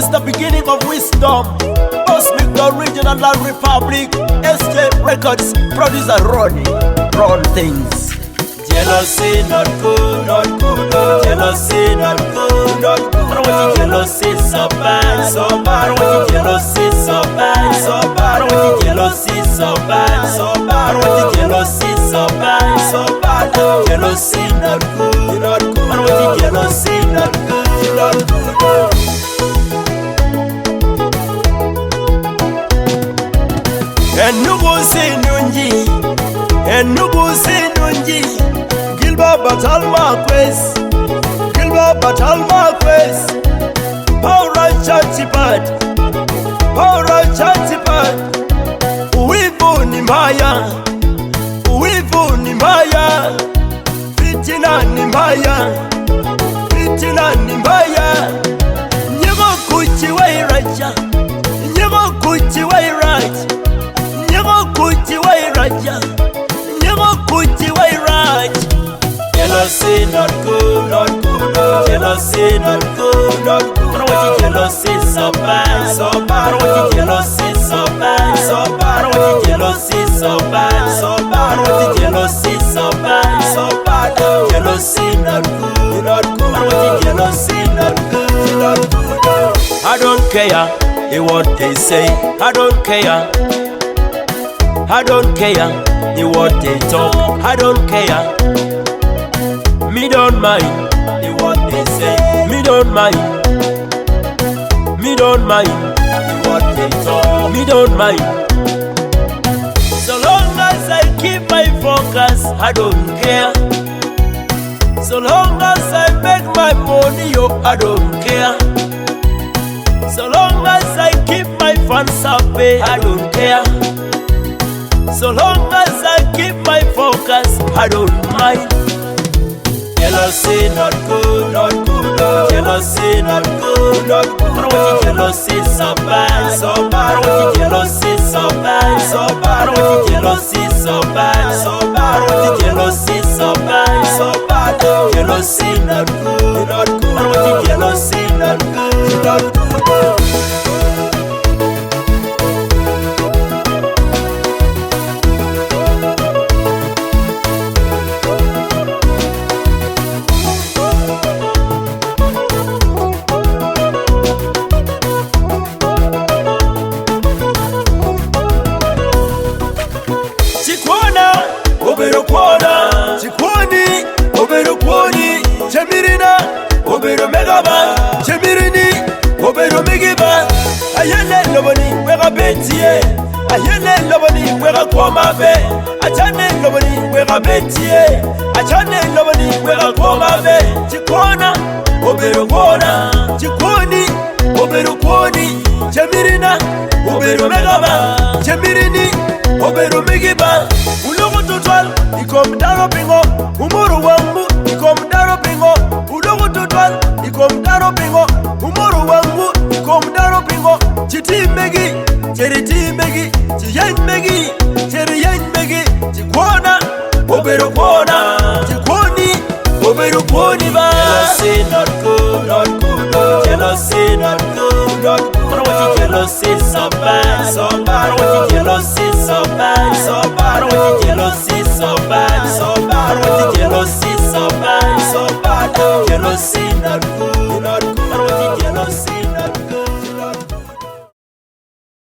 is the beginning of wisdom. Bosmic, the original Land Republic. SJ Records, producer Ronnie. Wrong things. Jealousy not good, not good. Oh. Jealousy not good, not good. I don't want your jealousy so bad, so bad. I don't want your jealousy so bad, so bad. I don't want your jealousy so bad, so bad. I don't want your jealousy so bad, so bad. Jealousy not good, not good. I don't want your jealousy not good, not good. Enugusi nunji, enugusi nunji. Gilba batalma quest, Gilba batalma quest. Paura chatipat, Paura chatipat. Uivu ni mbaya, uivu ni mbaya. Fitina ni mbaya, fitina ni mbaya. Nyego kuchi wairaja, nyego kuchi wairaja. Nyego kuchi wairaja, nyego kuchi wairaja. Jealousy not good, not good. Oh. Jealousy not good, not good. I don't want your jealousy so bad, so bad. I don't want your jealousy so bad, so bad. I don't want your jealousy so bad, so bad. I don't want your jealousy so bad, so bad. Jealousy not good, not good. I don't want your jealousy not good, not good. I don't care what they say. I don't care. I don't care what they talk. I don't care. Me don't mind what they say. Me don't mind. Me don't mind what they talk. Me don't mind. So long as I keep my focus, I don't care. So long as I make my money, yo, I don't care. So long as I keep my fans happy, I don't care. So long as I keep my focus, I don't mind. Jealousy not good, not good. Oh. Jealousy not good, not good. I don't want your jealousy so bad, so bad. I don't want your jealousy so bad, so bad. I don't want your jealousy so bad, so bad. I don't want your jealousy so bad, so bad. Jealousy not good, not good. I don't want your jealousy not good, not good. Chikwoni, obero kwoni, chemirina, obero megaba, chemirini, obero megiba. Ayele loboni, wega betie, ayele loboni, wega kwa mabe. Achane loboni, wega betie, achane loboni, wega kwa mabe. Chikwona, obero kwona, chikwoni, obero kwoni, chemirina, obero megaba, chemirini, obero megiba. Ulogo tutwal, ikom daro pingo. Umuru wangu, ikom daro pingo. Ulogo tutwal, ikom daro pingo. Umuru wangu, ikom daro pingo. Chiti megi, cheriti megi. Chiyen megi, cheriyen megi. Chikwona, obero kwona. Chikwoni, obero kwoni ba. Jealousy not good, not good. Oh. Jealousy not good, not good. I don't want your jealousy so bad, so bad. I don't want your jealousy so bad, so bad. I don't want your jealousy so bad, so bad. I don't want your jealousy so bad, so bad. Jealousy not good.